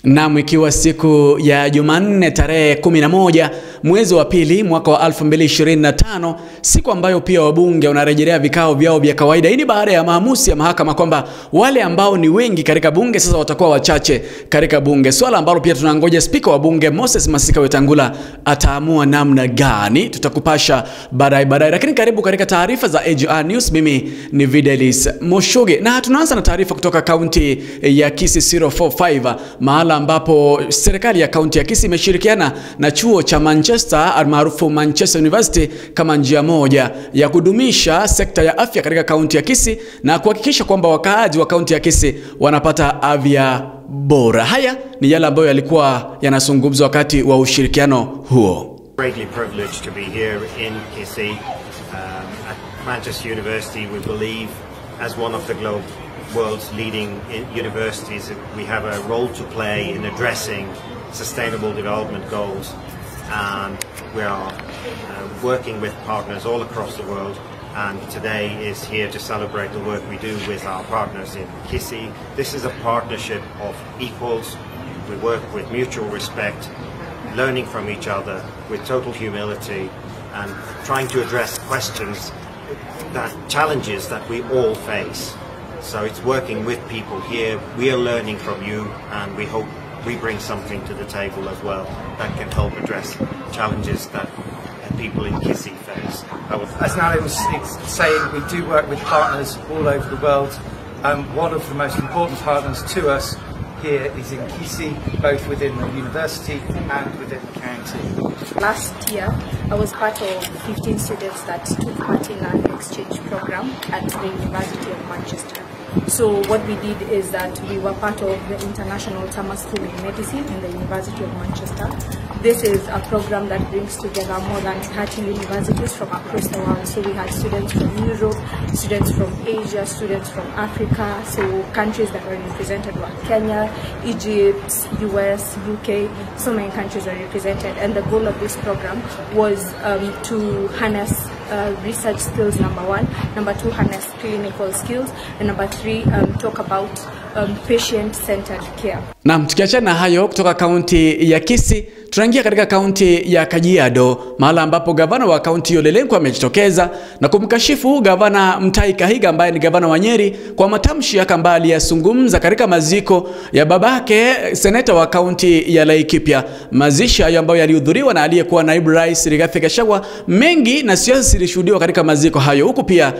Na ikiwa siku ya Jumanne tarehe 11 mwezi wa pili mwaka wa 2025, siku ambayo pia wabunge wanarejelea vikao vyao vya kawaida. Hii ni baada ya maamuzi ya mahakama kwamba wale ambao ni wengi katika bunge sasa watakuwa wachache katika bunge. Swala ambalo pia tunangoja spika wa bunge Moses Masika Wetangula ataamua namna gani. Tutakupasha baadaye. Lakini karibu katika taarifa za AGR News. Mimi ni Videlis Moshoge na tunaanza na taarifa kutoka kaunti ya Kisii 045, mahala ambapo serikali ya kaunti ya Kisii imeshirikiana na chuo cha Manchester almaarufu Manchester University kama njia moja ya kudumisha sekta ya afya katika kaunti ya Kisii na kuhakikisha kwamba wakaaji wa kaunti ya Kisii wanapata afya bora. Haya ni yale ambayo yalikuwa yanazungumzwa wakati wa ushirikiano huo. Greatly privileged to be here in Kisii at Manchester University. We believe as one of the world's leading universities, we have a role to play in addressing sustainable development goals, and we are working with partners all across the world, and today is here to celebrate the work we do with our partners in Kisii. This is a partnership of equals. We work with mutual respect, learning from each other with total humility, and trying to address challenges that we all face. So it's working with people here. We are learning from you, and we hope we bring something to the table as well that can help address challenges that people in Kisii face. As Nali was saying, we do work with partners all over the world. One of the most important partners to us here is in Kisii, both within the university and within the county. Last year, I was part of 15 students that took part in an exchange program at the University of Manchester. So what we did is that we were part of the International Summer School in Medicine in the University of Manchester. This is a program that brings together more than 30 universities from across the world. So we had students from Europe, students from Asia, students from Africa. So countries that were represented were Kenya, Egypt, US, UK. So many countries were represented. And the goal of this program was to harness research skills, number 1, number 2, harness clinical skills, and number 3, talk about patient-centered care. Na tukiachana na hayo kutoka kaunti ya Kisii, tunaingia katika kaunti ya Kajiado, mahala ambapo gavana wa kaunti hiyo Lelenko amejitokeza na kumkashifu gavana Mutahi Kahiga ambaye ni gavana wa Nyeri kwa matamshi yake ambayo aliyazungumza katika maziko ya babake seneta wa kaunti ya Laikipia. Mazishi hayo ambayo yalihudhuriwa na aliyekuwa naibu rais Rigathi Gachagua. Mengi na siasa zilishuhudiwa katika maziko hayo, huku pia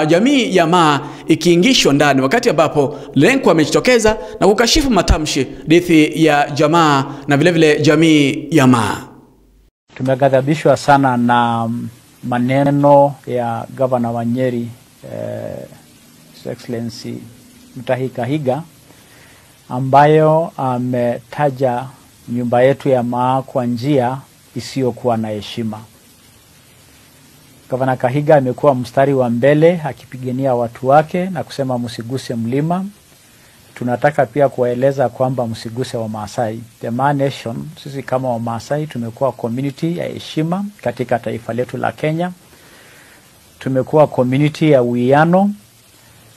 jamii ya Maa ikiingishwa ndani, wakati ambapo Lelenko amejitokeza na kukashifu matamshi dhidi ya jamaa na vile jamii ya Maa. Tumeghadhabishwa sana na maneno ya gavana wa Nyeri His Excellency Mutahi Kahiga, ambayo ametaja nyumba yetu ya Maa kwa njia isiyokuwa na heshima. Gavana Kahiga amekuwa mstari wa mbele akipigania watu wake na kusema msiguse mlima. Tunataka pia kueleza kwamba msiguse wa Maasai. The Maa Nation, sisi kama wa Maasai tumekuwa community ya heshima katika taifa letu la Kenya. Tumekuwa community ya uwiano,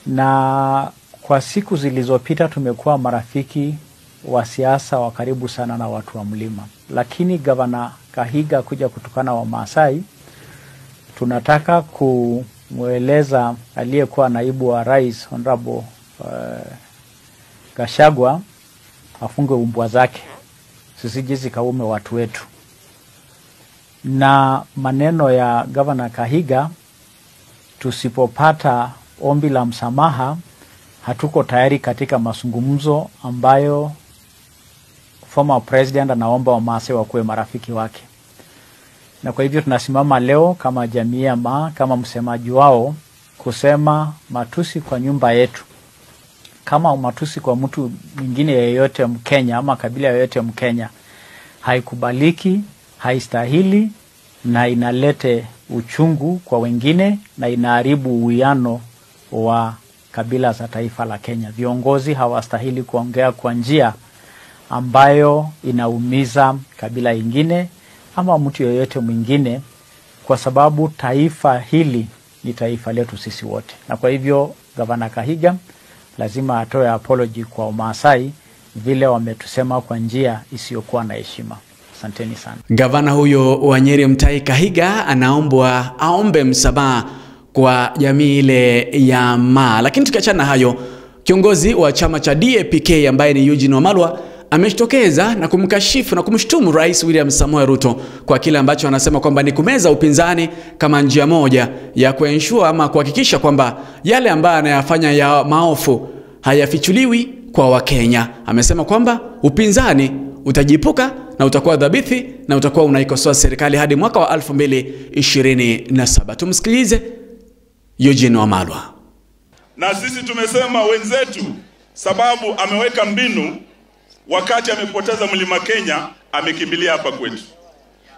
na kwa siku zilizopita tumekuwa marafiki wa siasa wa karibu sana na watu wa mlima. Lakini gavana Kahiga kuja kutukana wa Maasai, tunataka kumweleza aliyekuwa naibu wa rais Honorable Gachagua afunge umbwa zake, sisije zikaume watu wetu. Na maneno ya Governor Kahiga, tusipopata ombi la msamaha hatuko tayari katika mazungumzo ambayo former president anaomba wa Maasai wakuwe marafiki wake. Na kwa hivyo tunasimama leo kama jamii ya Maa, kama msemaji wao, kusema matusi kwa nyumba yetu, kama matusi kwa mtu mwingine yeyote Mkenya ama kabila yeyote Mkenya, haikubaliki, haistahili, na inalete uchungu kwa wengine na inaharibu uwiano wa kabila za taifa la Kenya. Viongozi hawastahili kuongea kwa njia ambayo inaumiza kabila ingine ama mtu yeyote mwingine, kwa sababu taifa hili ni taifa letu sisi wote. Na kwa hivyo Gavana Kahiga lazima atoe apology kwa Maasai vile wametusema kwa njia isiyokuwa na heshima. Asanteni sana. Gavana huyo wa Nyeri Mutahi Kahiga anaombwa aombe msamaha kwa jamii ile ya Maa. Lakini tukiachana na hayo, kiongozi wa chama cha DAP ambaye ni Eugene Wamalwa amejitokeza na kumkashifu na kumshtumu Rais William Samoei Ruto kwa kile ambacho anasema kwamba ni kumeza upinzani kama njia moja ya kuensure ama kuhakikisha kwamba yale ambayo anayafanya ya maofu hayafichuliwi kwa Wakenya. Amesema kwamba upinzani utajipuka na utakuwa dhabithi na utakuwa unaikosoa serikali hadi mwaka wa 2027. Tumsikilize Eugene Wamalwa. Na sisi tumesema wenzetu, sababu ameweka mbinu wakati amepoteza Mlima Kenya, amekimbilia hapa kwetu.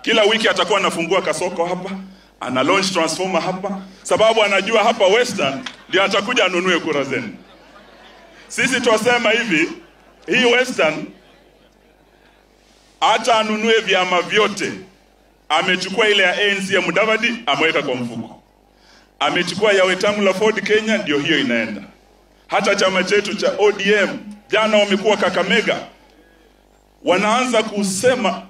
Kila wiki atakuwa anafungua kasoko hapa, ana launch transformer hapa, sababu anajua hapa Western ndio atakuja anunue kura zenu. Sisi tuwasema hivi, hii Western hata anunue vyama vyote. Amechukua ile ya ANC ya Mudavadi ameweka kwa mfuko. Amechukua ya Wetangula Ford Kenya, ndio hiyo inaenda. Hata chama chetu cha ODM jana wamekuwa Kakamega, wanaanza kusema,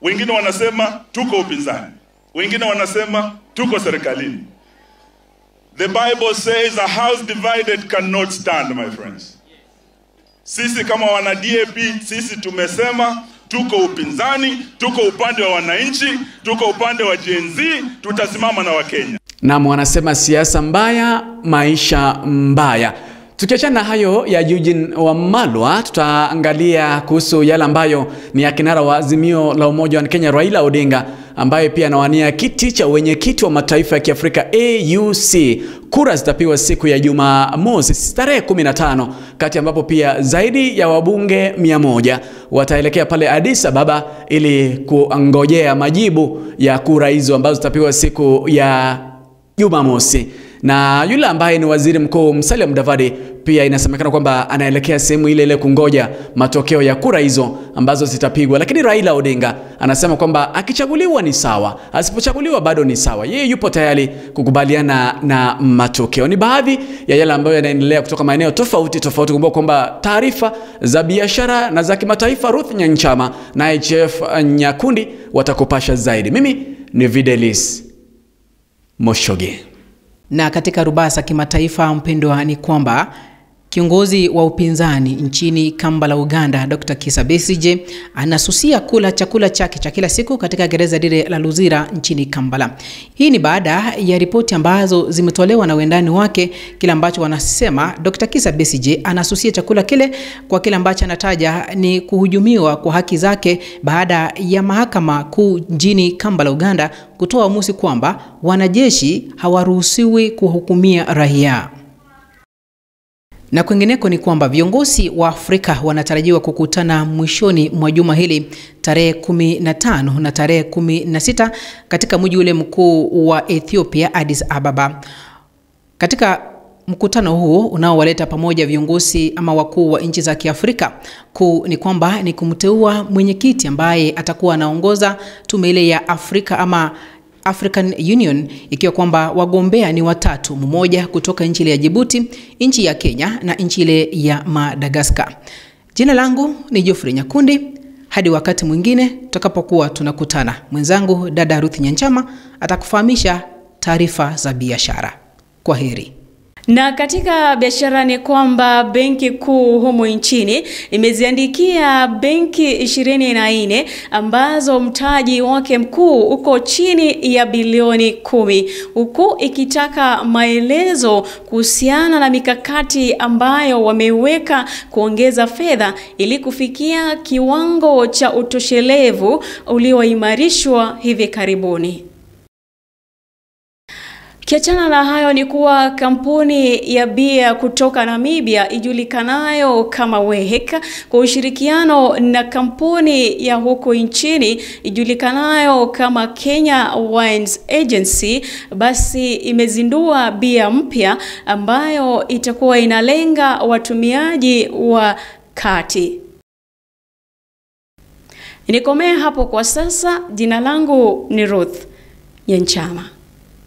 wengine wanasema tuko upinzani, wengine wanasema tuko serikalini. The Bible says a house divided cannot stand, my friends. Sisi kama wana DAP, sisi tumesema tuko upinzani, tuko upande wa wananchi, tuko upande wa Gen Z, tutasimama na Wakenya. Na wanasema siasa mbaya, maisha mbaya. Tukiachana hayo ya Eugene Wamalwa, tutaangalia kuhusu yale ambayo ni ya kinara wa Azimio la Umoja wa Kenya Raila Odinga, ambaye pia anawania kiti cha wenyekiti wa mataifa ya Kiafrika AUC. Kura zitapigwa siku ya Jumamosi tarehe 15, kati ambapo pia zaidi ya wabunge 100 wataelekea pale Addis Ababa ili kungojea majibu ya kura hizo ambazo zitapigwa siku ya Jumamosi. Na yule ambaye ni Waziri Mkuu Musalia Mudavadi pia inasemekana kwamba anaelekea sehemu ile ile kungoja matokeo ya kura hizo ambazo zitapigwa. Lakini Raila Odinga anasema kwamba akichaguliwa ni sawa, asipochaguliwa bado ni sawa. Yeye yupo tayari kukubaliana na matokeo. Ni baadhi ya yale ambayo yanaendelea kutoka maeneo tofauti. Kumbuka kwamba taarifa za biashara na za kimataifa Ruth Nyanchama na Chef Nyakundi watakupasha zaidi. Mimi ni Videlis Moshoge. Na katika rubaa za kimataifa, mpendwa, ni kwamba kiongozi wa upinzani nchini Kampala, Uganda, Dr. Kizza Besigye anasusia kula chakula chake cha kila siku katika gereza lile la Luzira nchini Kampala. Hii ni baada ya ripoti ambazo zimetolewa na wendani wake, kile ambacho wanasema Dr. Kizza Besigye anasusia chakula kile kwa kile ambacho anataja ni kuhujumiwa kwa haki zake baada ya mahakama kuu nchini Kampala, Uganda kutoa uamuzi kwamba wanajeshi hawaruhusiwi kuhukumia raia. Na kwingineko ni kwamba viongozi wa Afrika wanatarajiwa kukutana mwishoni mwa juma hili tarehe 15 na tarehe 16 katika mji ule mkuu wa Ethiopia, Addis Ababa. Katika mkutano huo unaowaleta pamoja viongozi ama wakuu wa nchi za Kiafrika, ni kwamba ni kumteua mwenyekiti ambaye atakuwa anaongoza tume ile ya Afrika ama African Union, ikiwa kwamba wagombea ni watatu, mmoja kutoka nchi ile ya Djibouti, nchi ya Kenya na nchi ile ya Madagascar. Jina langu ni Geoffrey Nyakundi. Hadi wakati mwingine tutakapokuwa tunakutana, mwenzangu dada Ruth Nyanchama atakufahamisha taarifa za biashara. Kwaheri. Na katika biashara ni kwamba benki kuu humu nchini imeziandikia benki 24 ambazo mtaji wake mkuu uko chini ya bilioni 10, huku ikitaka maelezo kuhusiana na mikakati ambayo wameweka kuongeza fedha ili kufikia kiwango cha utoshelevu ulioimarishwa hivi karibuni. Kiachana na hayo ni kuwa kampuni ya bia kutoka Namibia ijulikanayo kama Weheka kwa ushirikiano na kampuni ya huko nchini ijulikanayo kama Kenya Wines Agency basi imezindua bia mpya ambayo itakuwa inalenga watumiaji wa kati. Nikomea hapo kwa sasa. Jina langu ni Ruth Nyanchama.